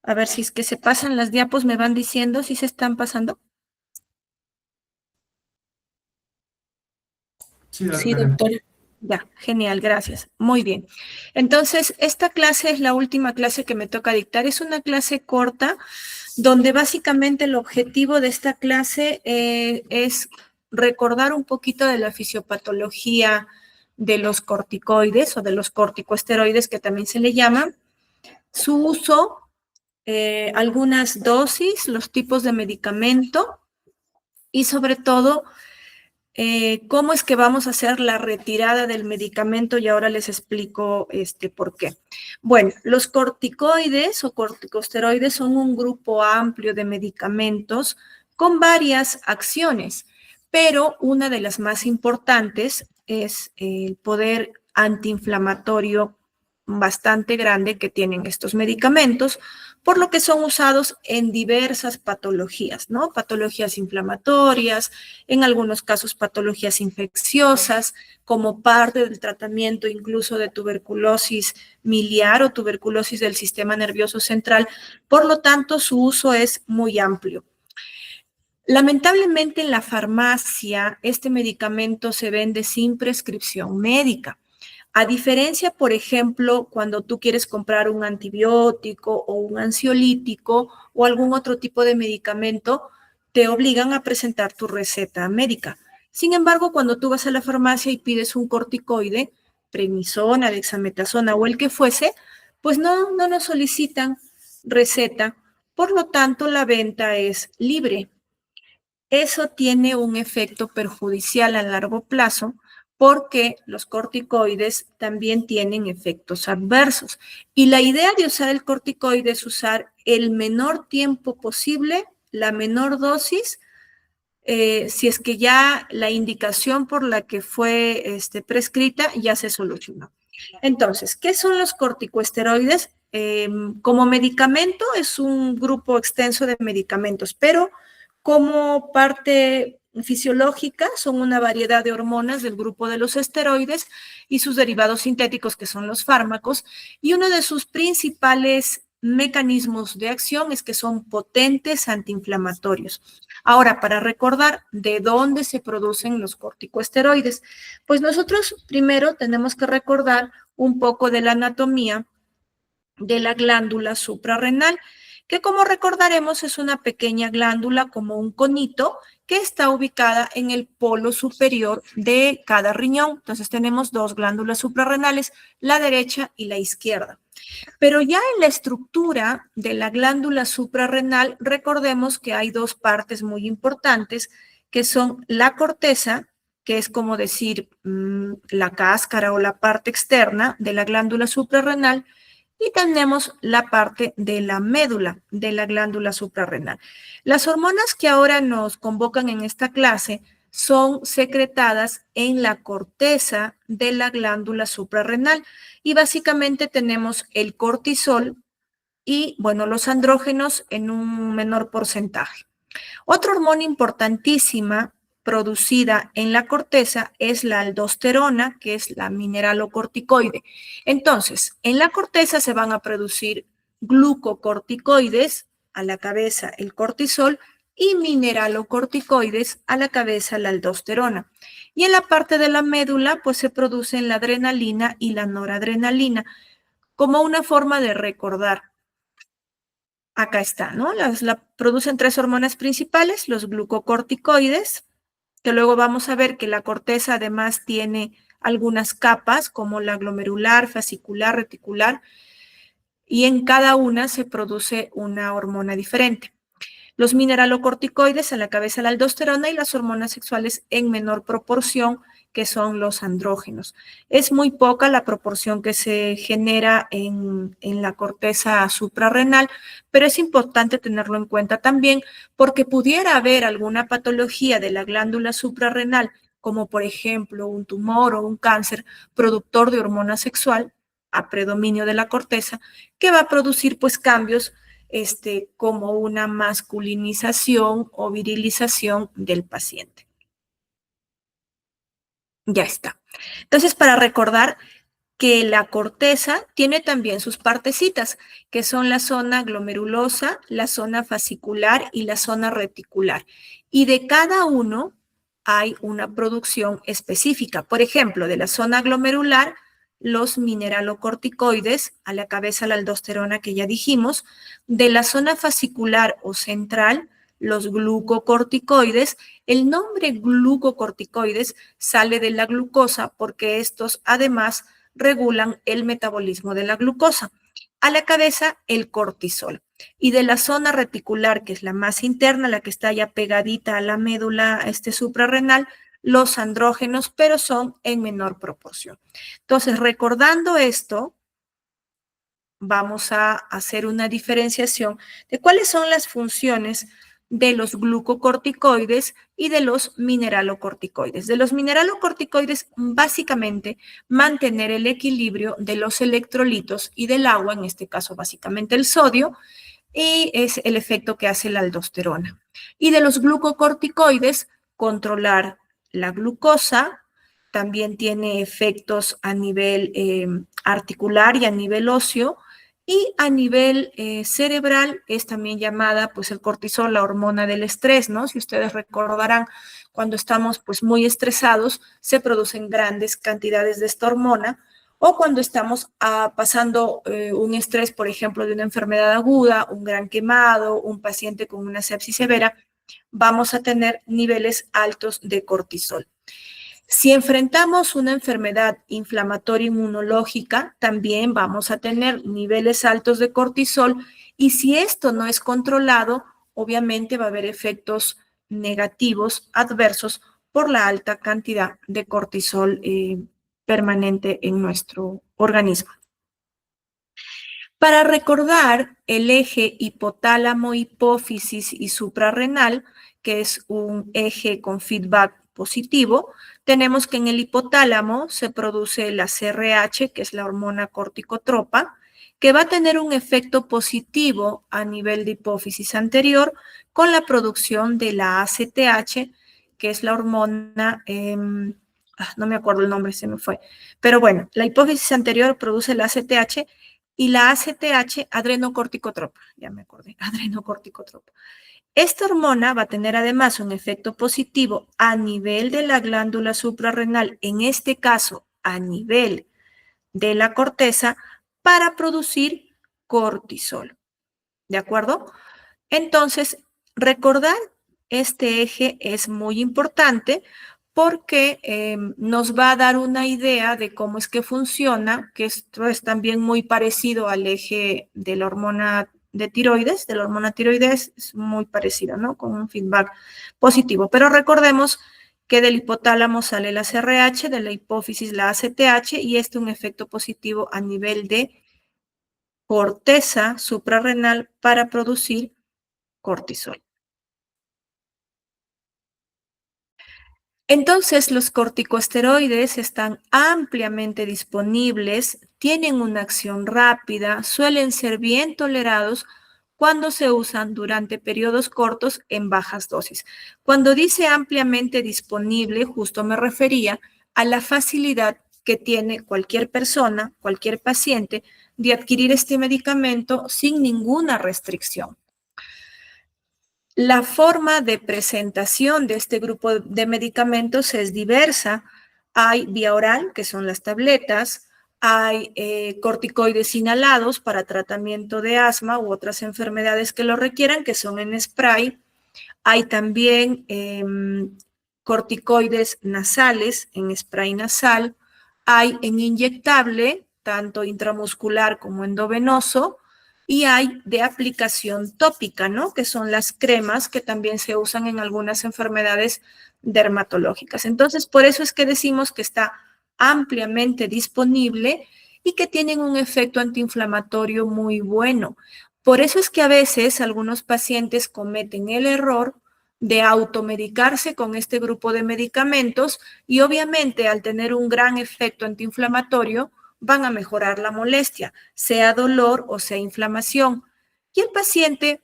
A ver si es que se pasan las diapos, me van diciendo si se están pasando. Sí, Sí, doctora. doctora. Ya, genial, gracias. Muy bien. Entonces, esta clase es la última clase que me toca dictar. Es una clase corta donde básicamente el objetivo de esta clase es recordar un poquito de la fisiopatología de los corticoides o de los corticosteroides, que también se le llama, su uso, algunas dosis, los tipos de medicamento y sobre todo cómo es que vamos a hacer la retirada del medicamento y ahora les explico por qué. Bueno, los corticoides o corticosteroides son un grupo amplio de medicamentos con varias acciones, pero una de las más importantes es el poder antiinflamatorio bastante grande que tienen estos medicamentos, por lo que son usados en diversas patologías, ¿no? Patologías inflamatorias, en algunos casos patologías infecciosas, como parte del tratamiento incluso de tuberculosis miliar o tuberculosis del sistema nervioso central. Por lo tanto, su uso es muy amplio. Lamentablemente en la farmacia este medicamento se vende sin prescripción médica. A diferencia, por ejemplo, cuando tú quieres comprar un antibiótico o un ansiolítico o algún otro tipo de medicamento, te obligan a presentar tu receta médica. Sin embargo, cuando tú vas a la farmacia y pides un corticoide, prednisona, dexametasona o el que fuese, pues no nos solicitan receta. Por lo tanto, la venta es libre. Eso tiene un efecto perjudicial a largo plazo porque los corticoides también tienen efectos adversos. Y la idea de usar el corticoide es usar el menor tiempo posible, la menor dosis, si es que ya la indicación por la que fue prescrita ya se solucionó. Entonces, ¿qué son los corticosteroides? Como medicamento es un grupo extenso de medicamentos, pero como parte fisiológica son una variedad de hormonas del grupo de los esteroides y sus derivados sintéticos, que son los fármacos, y uno de sus principales mecanismos de acción es que son potentes antiinflamatorios. Ahora, para recordar de dónde se producen los corticosteroides, pues nosotros primero tenemos que recordar un poco de la anatomía de la glándula suprarrenal, que como recordaremos es una pequeña glándula como un conito que está ubicada en el polo superior de cada riñón. Entonces tenemos dos glándulas suprarrenales, la derecha y la izquierda. Pero ya en la estructura de la glándula suprarrenal, recordemos que hay dos partes muy importantes, que son la corteza, que es como decir la cáscara o la parte externa de la glándula suprarrenal, y tenemos la parte de la médula de la glándula suprarrenal. Las hormonas que ahora nos convocan en esta clase son secretadas en la corteza de la glándula suprarrenal y básicamente tenemos el cortisol y, bueno, los andrógenos en un menor porcentaje. Otra hormona importantísima producida en la corteza es la aldosterona, que es la mineralocorticoide. Entonces, en la corteza se van a producir glucocorticoides, a la cabeza el cortisol, y mineralocorticoides, a la cabeza la aldosterona. Y en la parte de la médula, pues se producen la adrenalina y la noradrenalina, como una forma de recordar. Acá está, ¿no? Producen tres hormonas principales, los glucocorticoides, que luego vamos a ver que la corteza además tiene algunas capas como la glomerular, fascicular, reticular, y en cada una se produce una hormona diferente. Los mineralocorticoides en la cabeza la aldosterona y las hormonas sexuales en menor proporción, que son los andrógenos. Es muy poca la proporción que se genera en la corteza suprarrenal, pero es importante tenerlo en cuenta también porque pudiera haber alguna patología de la glándula suprarrenal, como por ejemplo un tumor o un cáncer productor de hormona sexual a predominio de la corteza, que va a producir pues cambios como una masculinización o virilización del paciente. Ya está. Entonces, para recordar, que la corteza tiene también sus partecitas, que son la zona glomerulosa, la zona fascicular y la zona reticular. Y de cada uno hay una producción específica. Por ejemplo, de la zona glomerular, los mineralocorticoides, a la cabeza la aldosterona que ya dijimos, de la zona fascicular o central, los glucocorticoides. El nombre glucocorticoides sale de la glucosa porque estos además regulan el metabolismo de la glucosa. A la cabeza, el cortisol. Y de la zona reticular, que es la más interna, la que está ya pegadita a la médula suprarrenal, los andrógenos, pero son en menor proporción. Entonces, recordando esto, vamos a hacer una diferenciación de cuáles son las funciones de los glucocorticoides y de los mineralocorticoides. De los mineralocorticoides, básicamente, mantener el equilibrio de los electrolitos y del agua, en este caso básicamente el sodio, y es el efecto que hace la aldosterona. Y de los glucocorticoides, controlar la glucosa, también tiene efectos a nivel articular y a nivel óseo, y a nivel cerebral es también llamada, pues el cortisol, la hormona del estrés, ¿no? Si ustedes recordarán, cuando estamos pues muy estresados, se producen grandes cantidades de esta hormona, o cuando estamos pasando un estrés, por ejemplo, de una enfermedad aguda, un gran quemado, un paciente con una sepsis severa, vamos a tener niveles altos de cortisol. Si enfrentamos una enfermedad inflamatoria inmunológica, también vamos a tener niveles altos de cortisol, y si esto no es controlado, obviamente va a haber efectos negativos, adversos, por la alta cantidad de cortisol permanente en nuestro organismo. Para recordar el eje hipotálamo, hipófisis y suprarrenal, que es un eje con feedback positivo, tenemos que en el hipotálamo se produce la CRH, que es la hormona corticotropa, que va a tener un efecto positivo a nivel de hipófisis anterior con la producción de la ACTH, que es la hormona, no me acuerdo el nombre, se me fue, pero bueno, la hipófisis anterior produce la ACTH y la ACTH, adrenocorticotropa, ya me acordé, adrenocorticotropa. Esta hormona va a tener además un efecto positivo a nivel de la glándula suprarrenal, en este caso a nivel de la corteza, para producir cortisol. ¿De acuerdo? Entonces, recordar este eje es muy importante porque nos va a dar una idea de cómo es que funciona, que esto es también muy parecido al eje de la hormona de la hormona tiroides, es muy parecido, ¿no? Con un feedback positivo. Pero recordemos que del hipotálamo sale la CRH, de la hipófisis la ACTH, y este es un efecto positivo a nivel de corteza suprarrenal para producir cortisol. Entonces, los corticosteroides están ampliamente disponibles, tienen una acción rápida, suelen ser bien tolerados cuando se usan durante periodos cortos en bajas dosis. Cuando dice ampliamente disponible, justo me refería a la facilidad que tiene cualquier persona, cualquier paciente, de adquirir este medicamento sin ninguna restricción. La forma de presentación de este grupo de medicamentos es diversa. Hay vía oral, que son las tabletas, hay corticoides inhalados para tratamiento de asma u otras enfermedades que lo requieran, que son en spray. Hay también corticoides nasales en spray nasal. Hay en inyectable, tanto intramuscular como endovenoso, y hay de aplicación tópica, ¿no? Que son las cremas que también se usan en algunas enfermedades dermatológicas. Entonces, por eso es que decimos que está ampliamente disponible y que tienen un efecto antiinflamatorio muy bueno. Por eso es que a veces algunos pacientes cometen el error de automedicarse con este grupo de medicamentos, y obviamente al tener un gran efecto antiinflamatorio van a mejorar la molestia, sea dolor o sea inflamación. Y el paciente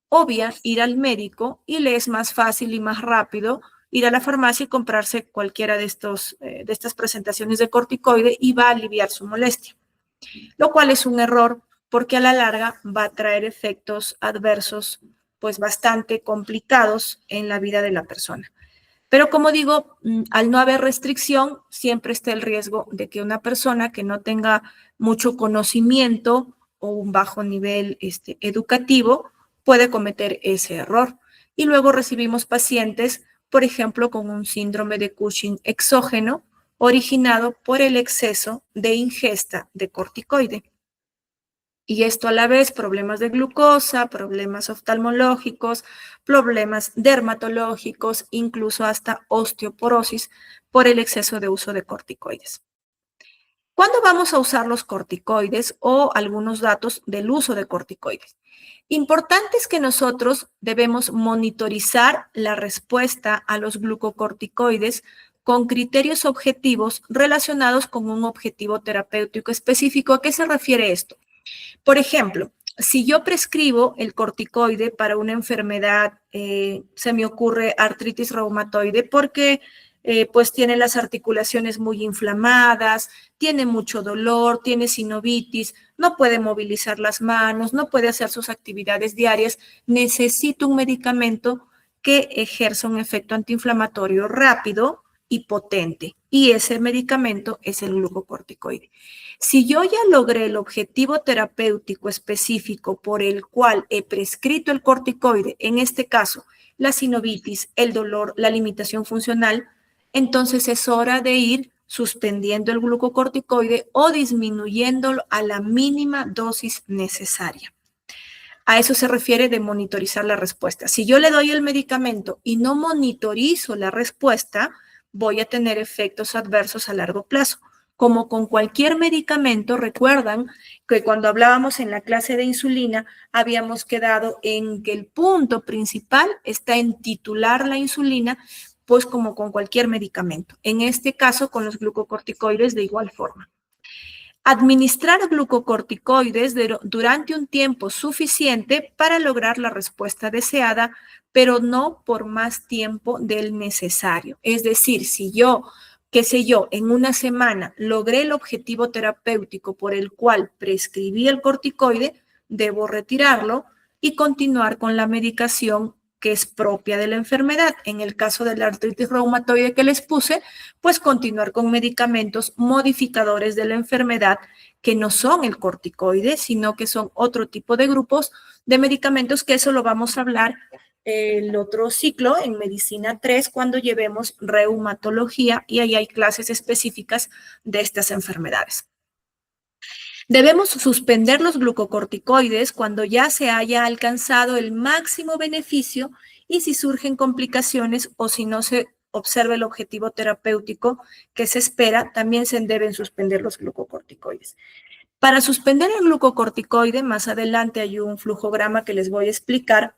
obvia ir al médico y le es más fácil y más rápido ir a la farmacia y comprarse cualquiera de estas presentaciones de corticoide y va a aliviar su molestia, lo cual es un error porque a la larga va a traer efectos adversos pues bastante complicados en la vida de la persona. Pero como digo, al no haber restricción, siempre está el riesgo de que una persona que no tenga mucho conocimiento o un bajo nivel educativo puede cometer ese error. Y luego recibimos pacientes, por ejemplo, con un síndrome de Cushing exógeno originado por el exceso de ingesta de corticoide. Y esto a la vez, problemas de glucosa, problemas oftalmológicos, problemas dermatológicos, incluso hasta osteoporosis por el exceso de uso de corticoides. ¿Cuándo vamos a usar los corticoides o algunos datos del uso de corticoides? Importante es que nosotros debemos monitorizar la respuesta a los glucocorticoides con criterios objetivos relacionados con un objetivo terapéutico específico. ¿A qué se refiere esto? Por ejemplo, si yo prescribo el corticoide para una enfermedad, se me ocurre artritis reumatoide, porque pues tiene las articulaciones muy inflamadas, tiene mucho dolor, tiene sinovitis, no puede movilizar las manos, no puede hacer sus actividades diarias, necesito un medicamento que ejerza un efecto antiinflamatorio rápido y potente. Y ese medicamento es el glucocorticoide. Si yo ya logré el objetivo terapéutico específico por el cual he prescrito el corticoide, en este caso, la sinovitis, el dolor, la limitación funcional, entonces es hora de ir suspendiendo el glucocorticoide o disminuyéndolo a la mínima dosis necesaria. A eso se refiere de monitorizar la respuesta. Si yo le doy el medicamento y no monitorizo la respuesta, voy a tener efectos adversos a largo plazo. Como con cualquier medicamento, recuerdan que cuando hablábamos en la clase de insulina, habíamos quedado en que el punto principal está en titular la insulina, pues como con cualquier medicamento. En este caso, con los glucocorticoides de igual forma. Administrar glucocorticoides durante un tiempo suficiente para lograr la respuesta deseada, pero no por más tiempo del necesario. Es decir, si yo, qué sé yo, en una semana logré el objetivo terapéutico por el cual prescribí el corticoide, debo retirarlo y continuar con la medicación que es propia de la enfermedad. En el caso de la artritis reumatoide que les puse, pues continuar con medicamentos modificadores de la enfermedad que no son el corticoide, sino que son otro tipo de grupos de medicamentos, que eso lo vamos a hablar el otro ciclo en Medicina 3 cuando llevemos reumatología y ahí hay clases específicas de estas enfermedades. Debemos suspender los glucocorticoides cuando ya se haya alcanzado el máximo beneficio y si surgen complicaciones o si no se observa el objetivo terapéutico que se espera, también se deben suspender los glucocorticoides. Para suspender el glucocorticoide, más adelante hay un flujograma que les voy a explicar.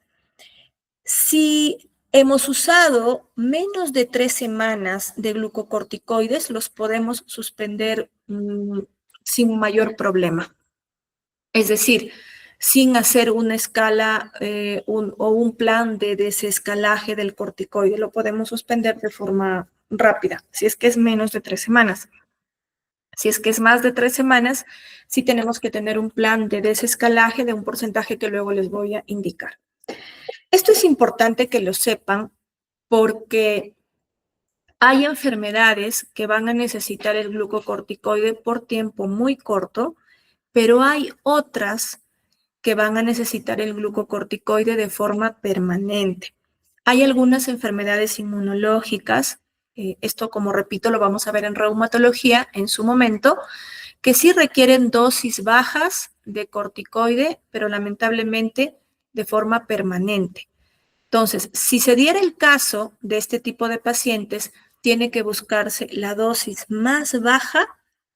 Si hemos usado menos de 3 semanas de glucocorticoides, los podemos suspender sin mayor problema. Es decir, sin hacer una escala o un plan de desescalaje del corticoide. Lo podemos suspender de forma rápida, si es que es menos de 3 semanas. Si es que es más de 3 semanas, sí tenemos que tener un plan de desescalaje de un porcentaje que luego les voy a indicar. Esto es importante que lo sepan porque hay enfermedades que van a necesitar el glucocorticoide por tiempo muy corto, pero hay otras que van a necesitar el glucocorticoide de forma permanente. Hay algunas enfermedades inmunológicas, esto como repito lo vamos a ver en reumatología en su momento, que sí requieren dosis bajas de corticoide, pero lamentablemente de forma permanente. Entonces, si se diera el caso de este tipo de pacientes, tiene que buscarse la dosis más baja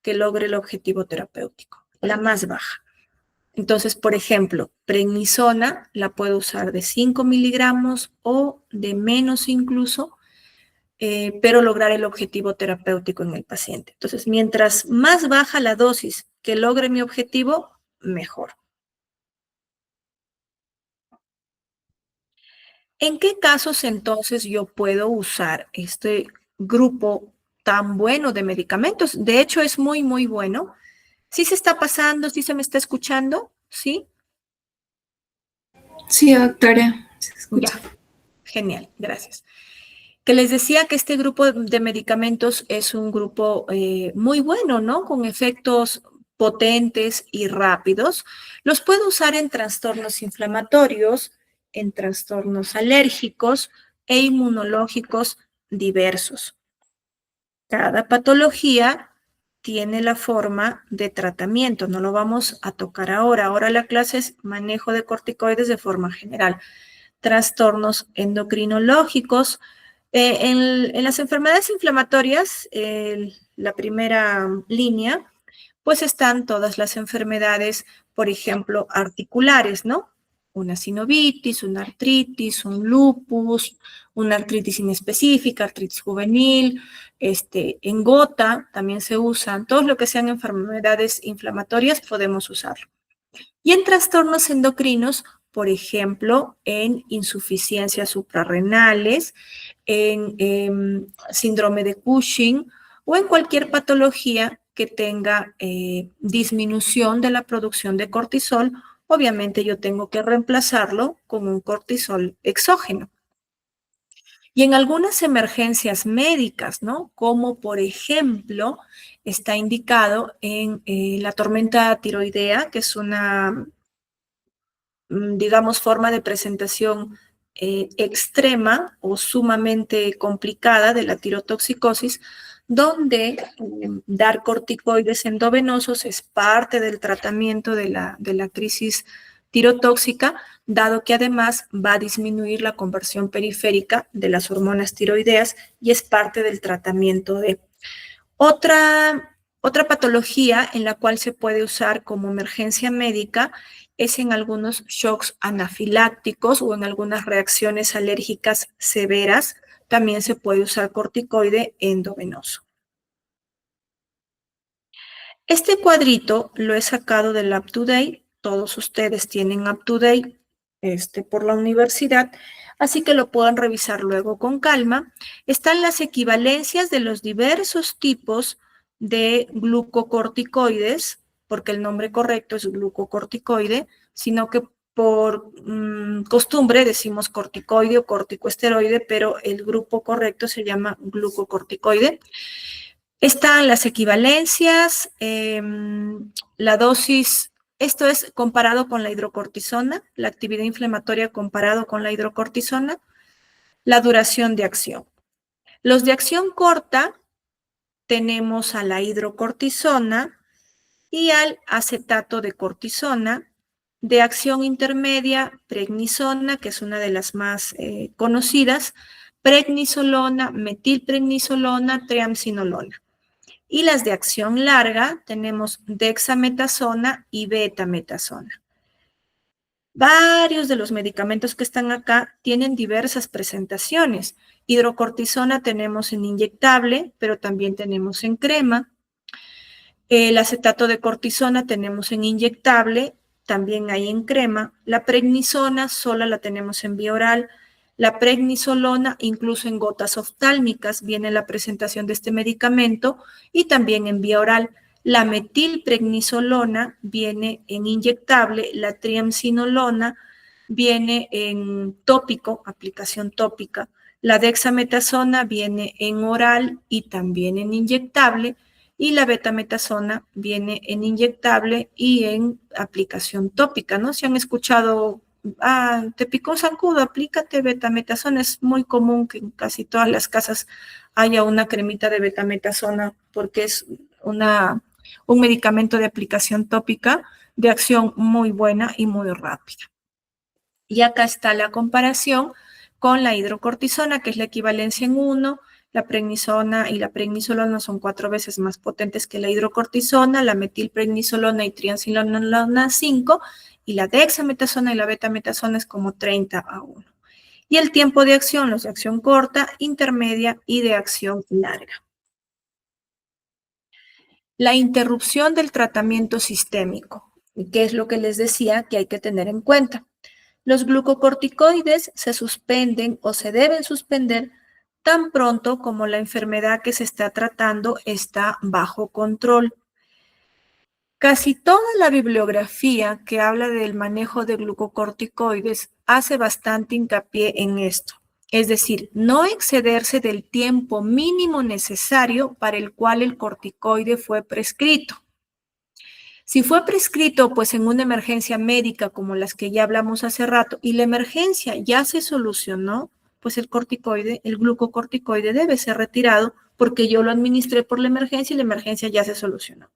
que logre el objetivo terapéutico, la más baja. Entonces, por ejemplo, prednisona la puedo usar de 5 miligramos o de menos incluso, pero lograr el objetivo terapéutico en el paciente. Entonces, mientras más baja la dosis que logre mi objetivo, mejor. ¿En qué casos entonces yo puedo usar este grupo tan bueno de medicamentos? De hecho, es muy, muy bueno. ¿Sí se está pasando? ¿Sí se me está escuchando? ¿Sí? Sí, doctora, se escucha. Ya, genial, gracias. Que les decía que este grupo de medicamentos es un grupo muy bueno, ¿no? Con efectos potentes y rápidos. Los puedo usar en trastornos inflamatorios, en trastornos alérgicos e inmunológicos diversos. Cada patología tiene la forma de tratamiento, no lo vamos a tocar ahora. Ahora la clase es manejo de corticoides de forma general. Trastornos endocrinológicos. En las enfermedades inflamatorias, la primera línea, pues están todas las enfermedades, por ejemplo, articulares, ¿no? Una sinovitis, una artritis, un lupus, una artritis inespecífica, artritis juvenil, en gota también se usan, todo lo que sean enfermedades inflamatorias podemos usarlo. Y en trastornos endocrinos, por ejemplo, en insuficiencias suprarrenales, en síndrome de Cushing o en cualquier patología que tenga disminución de la producción de cortisol, obviamente yo tengo que reemplazarlo con un cortisol exógeno. Y en algunas emergencias médicas, ¿no? Como por ejemplo está indicado en la tormenta tiroidea, que es una digamos, forma de presentación extrema o sumamente complicada de la tirotoxicosis, donde dar corticoides endovenosos es parte del tratamiento de la crisis tirotóxica, dado que además va a disminuir la conversión periférica de las hormonas tiroideas y es parte del tratamiento de otra patología en la cual se puede usar como emergencia médica es en algunos shocks anafilácticos o en algunas reacciones alérgicas severas. También se puede usar corticoide endovenoso. Este cuadrito lo he sacado del UpToDate. Todos ustedes tienen UpToDate por la universidad, así que lo pueden revisar luego con calma. Están las equivalencias de los diversos tipos de glucocorticoides, porque el nombre correcto es glucocorticoide, sino que por costumbre decimos corticoide o corticoesteroide, pero el grupo correcto se llama glucocorticoide. Están las equivalencias, la dosis, esto es comparado con la hidrocortisona, la actividad inflamatoria comparado con la hidrocortisona, la duración de acción. Los de acción corta tenemos a la hidrocortisona y al acetato de cortisona. De acción intermedia, prednisona, que es una de las más conocidas, prednisolona, metilprednisolona, triamcinolona. Y las de acción larga tenemos dexametasona y betametasona. Varios de los medicamentos que están acá tienen diversas presentaciones. Hidrocortisona tenemos en inyectable, pero también tenemos en crema. El acetato de cortisona tenemos en inyectable, también hay en crema. La prednisona sola la tenemos en vía oral. La prednisolona, incluso en gotas oftálmicas, viene la presentación de este medicamento y también en vía oral. La metilprednisolona viene en inyectable, la triamcinolona viene en tópico, aplicación tópica. La dexametasona viene en oral y también en inyectable y la betametasona viene en inyectable y en aplicación tópica, ¿no? Si han escuchado, te picó un zancudo, aplícate betametasona, es muy común que en casi todas las casas haya una cremita de betametasona porque es un medicamento de aplicación tópica de acción muy buena y muy rápida. Y acá está la comparación con la hidrocortisona, que es la equivalencia en 1. La prednisona y la prednisolona son 4 veces más potentes que la hidrocortisona, la metilprednisolona y triamcinolona 5, y la dexametasona y la betametasona es como 30:1. Y el tiempo de acción, los de acción corta, intermedia y de acción larga. La interrupción del tratamiento sistémico, que es lo que les decía que hay que tener en cuenta. Los glucocorticoides se suspenden o se deben suspender tan pronto como la enfermedad que se está tratando está bajo control. Casi toda la bibliografía que habla del manejo de glucocorticoides hace bastante hincapié en esto. Es decir, no excederse del tiempo mínimo necesario para el cual el corticoide fue prescrito. Si fue prescrito pues en una emergencia médica como las que ya hablamos hace rato y la emergencia ya se solucionó, pues el glucocorticoide debe ser retirado porque yo lo administré por la emergencia y la emergencia ya se solucionó.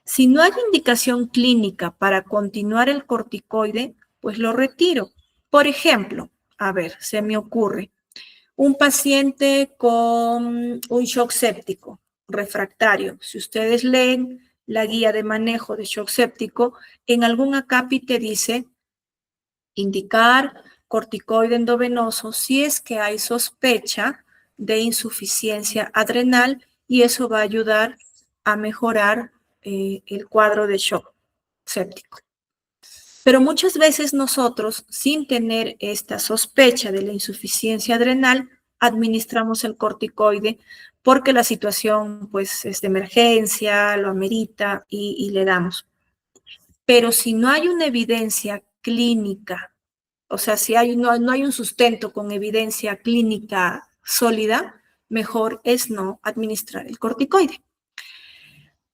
Si no hay indicación clínica para continuar el corticoide, pues lo retiro. Por ejemplo, a ver, se me ocurre, un paciente con un shock séptico refractario. Si ustedes leen la guía de manejo de shock séptico, en algún acápite dice indicar corticoide endovenoso si es que hay sospecha de insuficiencia adrenal y eso va a ayudar a mejorar el cuadro de shock séptico. Pero muchas veces nosotros, sin tener esta sospecha de la insuficiencia adrenal, administramos el corticoide porque la situación pues es de emergencia, lo amerita y le damos. Pero si no hay una evidencia clínica, o sea, si no hay un sustento con evidencia clínica sólida, mejor es no administrar el corticoide.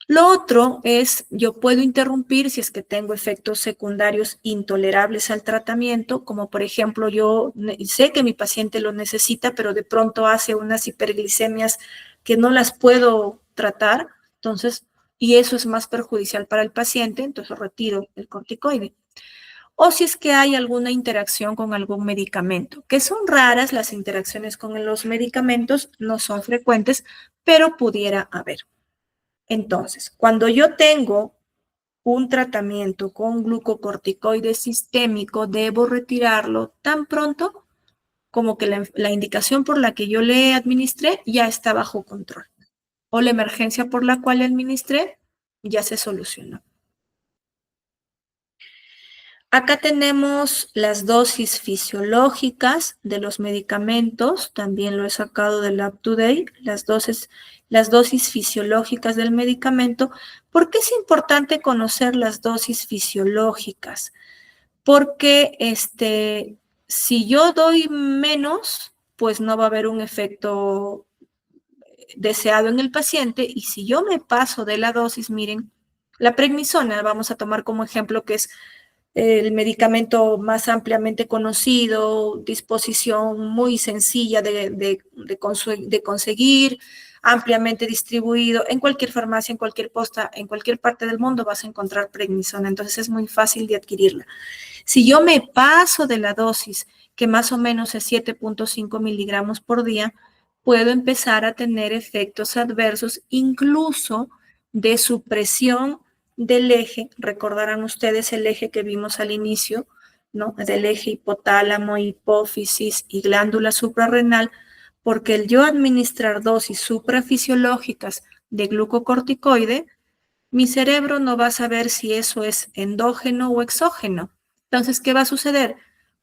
Lo otro es, yo puedo interrumpir si es que tengo efectos secundarios intolerables al tratamiento, como por ejemplo yo sé que mi paciente lo necesita, pero de pronto hace unas hiperglicemias que no las puedo tratar, entonces, y eso es más perjudicial para el paciente, entonces retiro el corticoide. O si es que hay alguna interacción con algún medicamento, que son raras las interacciones con los medicamentos, no son frecuentes, pero pudiera haber. Entonces, cuando yo tengo un tratamiento con glucocorticoide sistémico, debo retirarlo tan pronto como que la indicación por la que yo le administré ya está bajo control o la emergencia por la cual le administré ya se solucionó. Acá tenemos las dosis fisiológicas de los medicamentos, también lo he sacado del UpToDate, las dosis fisiológicas del medicamento. ¿Por qué es importante conocer las dosis fisiológicas? Porque si yo doy menos, pues no va a haber un efecto deseado en el paciente, y si yo me paso de la dosis, miren, la prednisona, vamos a tomar como ejemplo que es el medicamento más ampliamente conocido, disposición muy sencilla de conseguir, ampliamente distribuido. En cualquier farmacia, en cualquier posta, en cualquier parte del mundo vas a encontrar prednisona, entonces es muy fácil de adquirirla. Si yo me paso de la dosis, que más o menos es 7.5 miligramos por día, puedo empezar a tener efectos adversos, incluso de supresión del eje, recordarán ustedes el eje que vimos al inicio, ¿no? Del eje hipotálamo, hipófisis y glándula suprarrenal, porque el yo administrar dosis suprafisiológicas de glucocorticoide, mi cerebro no va a saber si eso es endógeno o exógeno. Entonces, ¿qué va a suceder?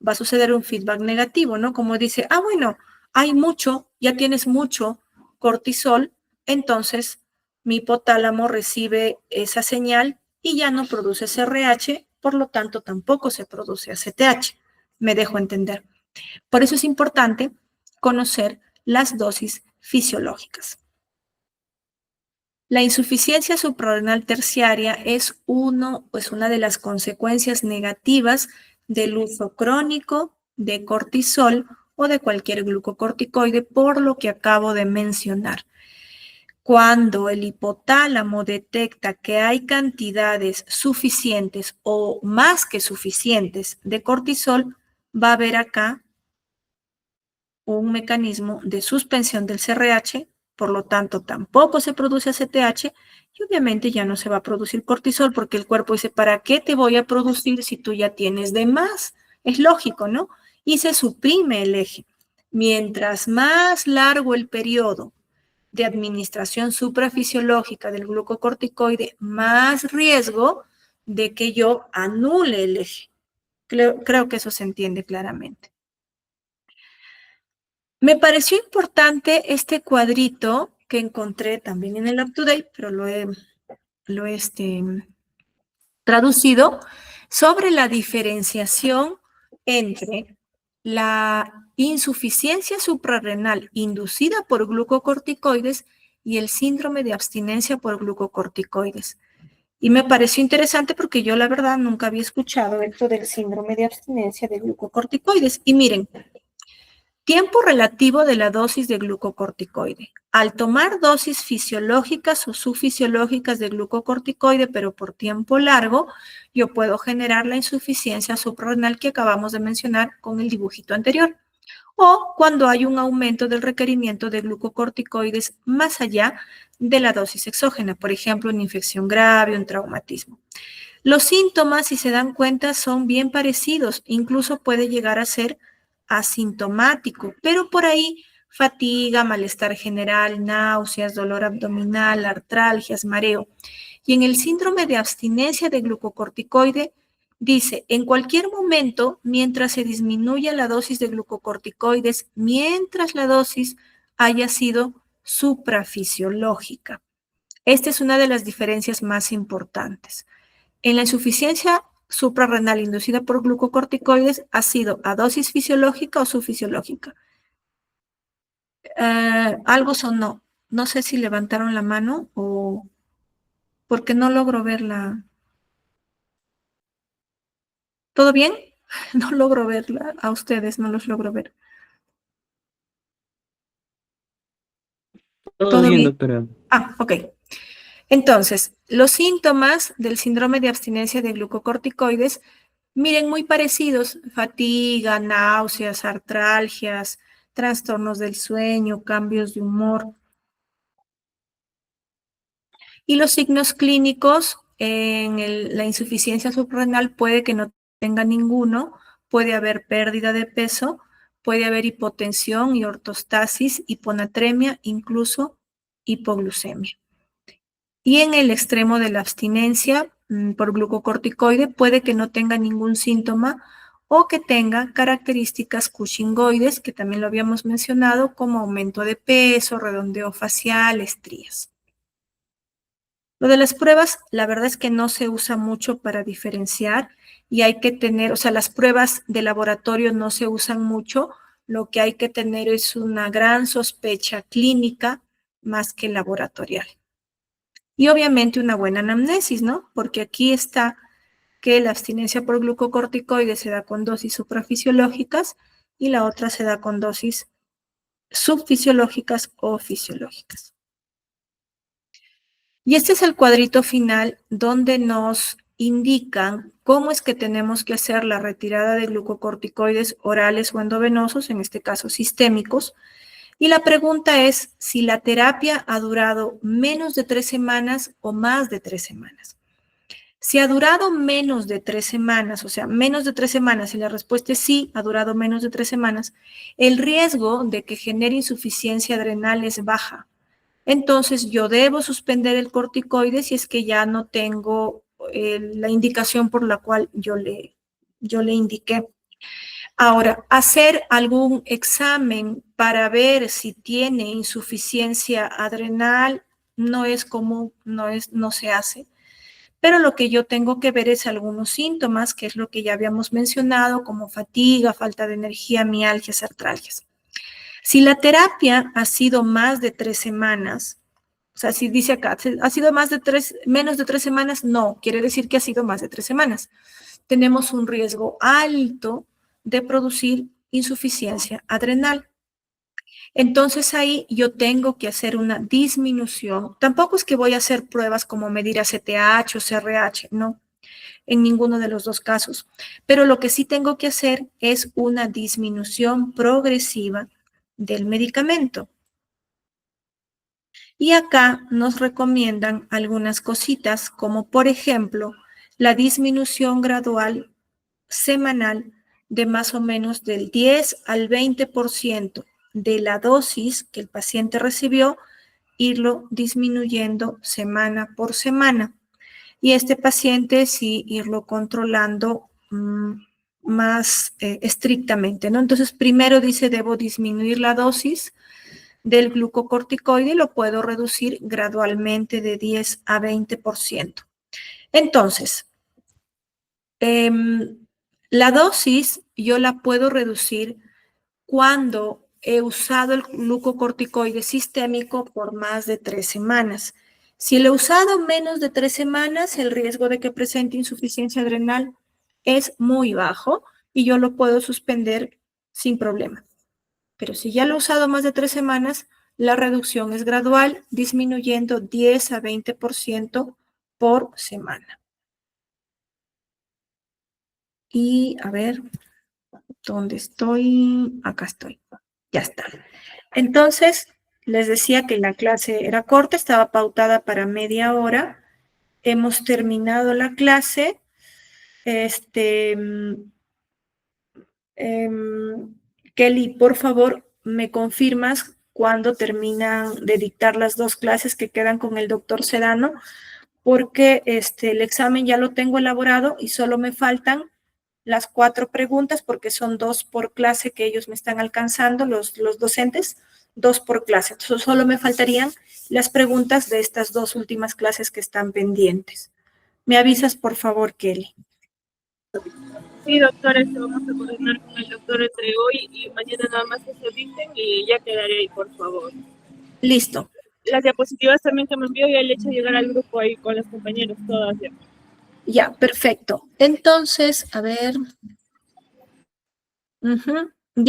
Va a suceder un feedback negativo, ¿no? Como dice, bueno, hay mucho, ya tienes mucho cortisol, entonces mi hipotálamo recibe esa señal y ya no produce CRH, por lo tanto tampoco se produce ACTH. Me dejo entender. Por eso es importante conocer las dosis fisiológicas. La insuficiencia suprarrenal terciaria es una de las consecuencias negativas del uso crónico de cortisol o de cualquier glucocorticoide, por lo que acabo de mencionar. Cuando el hipotálamo detecta que hay cantidades suficientes o más que suficientes de cortisol, va a haber acá un mecanismo de suspensión del CRH, por lo tanto tampoco se produce ACTH y obviamente ya no se va a producir cortisol porque el cuerpo dice, ¿para qué te voy a producir si tú ya tienes de más? Es lógico, ¿no? Y se suprime el eje. Mientras más largo el periodo de administración suprafisiológica del glucocorticoide, más riesgo de que yo anule el eje. Creo que eso se entiende claramente. Me pareció importante este cuadrito que encontré también en el UpToDate, pero lo he traducido, sobre la diferenciación entre la insuficiencia suprarrenal inducida por glucocorticoides y el síndrome de abstinencia por glucocorticoides. Y me pareció interesante porque yo la verdad nunca había escuchado esto del síndrome de abstinencia de glucocorticoides. Y miren, tiempo relativo de la dosis de glucocorticoide. Al tomar dosis fisiológicas o subfisiológicas de glucocorticoide, pero por tiempo largo, yo puedo generar la insuficiencia suprarrenal que acabamos de mencionar con el dibujito anterior. O cuando hay un aumento del requerimiento de glucocorticoides más allá de la dosis exógena, por ejemplo, una infección grave, un traumatismo. Los síntomas, si se dan cuenta, son bien parecidos, incluso puede llegar a ser asintomático, pero por ahí fatiga, malestar general, náuseas, dolor abdominal, artralgias, mareo. Y en el síndrome de abstinencia de glucocorticoide, dice, en cualquier momento, mientras se disminuya la dosis de glucocorticoides, mientras la dosis haya sido suprafisiológica. Esta es una de las diferencias más importantes. En la insuficiencia suprarrenal inducida por glucocorticoides ha sido a dosis fisiológica o subfisiológica. Algo sonó. No sé si levantaron la mano o porque no logro verla. ¿Todo bien? No logro verla. A ustedes no los logro ver. Todo ¿Todo bien, bien? doctora. Ok. Entonces, los síntomas del síndrome de abstinencia de glucocorticoides, miren, muy parecidos: fatiga, náuseas, artralgias, trastornos del sueño, cambios de humor. Y los signos clínicos en la insuficiencia suprarrenal puede que no tenga ninguno, puede haber pérdida de peso, puede haber hipotensión y ortostasis, hiponatremia, incluso hipoglucemia. Y en el extremo de la abstinencia por glucocorticoide puede que no tenga ningún síntoma o que tenga características cushingoides, que también lo habíamos mencionado, como aumento de peso, redondeo facial, estrías. Lo de las pruebas, la verdad es que no se usa mucho para diferenciar y hay que tener, o sea, las pruebas de laboratorio no se usan mucho. Lo que hay que tener es una gran sospecha clínica más que laboratorial. Y obviamente una buena anamnesis, ¿no? Porque aquí está que la abstinencia por glucocorticoides se da con dosis suprafisiológicas y la otra se da con dosis subfisiológicas o fisiológicas. Y este es el cuadrito final donde nos indican cómo es que tenemos que hacer la retirada de glucocorticoides orales o endovenosos, en este caso sistémicos. Y la pregunta es si la terapia ha durado menos de 3 semanas o más de 3 semanas. Si ha durado menos de 3 semanas, o sea, menos de 3 semanas, y la respuesta es sí, ha durado menos de 3 semanas, el riesgo de que genere insuficiencia adrenal es baja. Entonces, yo debo suspender el corticoide si es que ya no tengo la indicación por la cual yo le indiqué. Ahora, hacer algún examen para ver si tiene insuficiencia adrenal no es común, no se hace. Pero lo que yo tengo que ver es algunos síntomas, que es lo que ya habíamos mencionado, como fatiga, falta de energía, mialgias, artralgias. Si la terapia ha sido más de 3 semanas, o sea, si dice acá, ha sido menos de 3 semanas, no, quiere decir que ha sido más de 3 semanas. Tenemos un riesgo alto de producir insuficiencia adrenal. Entonces ahí yo tengo que hacer una disminución. Tampoco es que voy a hacer pruebas como medir ACTH o CRH, no, en ninguno de los dos casos. Pero lo que sí tengo que hacer es una disminución progresiva del medicamento. Y acá nos recomiendan algunas cositas, como por ejemplo, la disminución gradual semanal de más o menos del 10 al 20% de la dosis que el paciente recibió, irlo disminuyendo semana por semana. Y este paciente sí irlo controlando estrictamente, ¿no? Entonces, primero dice, debo disminuir la dosis del glucocorticoide y lo puedo reducir gradualmente de 10 a 20%. Entonces, la dosis yo la puedo reducir cuando he usado el glucocorticoide sistémico por más de 3 semanas. Si lo he usado menos de 3 semanas, el riesgo de que presente insuficiencia adrenal es muy bajo y yo lo puedo suspender sin problema. Pero si ya lo he usado más de 3 semanas, la reducción es gradual, disminuyendo 10 a 20% por semana. Y a ver, ¿dónde estoy? Acá estoy. Ya está. Entonces, les decía que la clase era corta, estaba pautada para media hora. Hemos terminado la clase. Kelly, por favor, me confirmas cuándo terminan de dictar las 2 clases que quedan con el doctor Sedano, porque el examen ya lo tengo elaborado y solo me faltan las 4 preguntas, porque son 2 por clase que ellos me están alcanzando, los docentes, 2 por clase. Entonces, solo me faltarían las preguntas de estas 2 últimas clases que están pendientes. ¿Me avisas, por favor, Kelly? Sí, doctora, vamos a coordinar con el doctor entre hoy y mañana, nada más que se dicten y ya quedaré ahí, por favor. Listo. Las diapositivas también que me envió ya le he hecho llegar al grupo ahí con los compañeros, todas ya. Ya, perfecto. Entonces, a ver.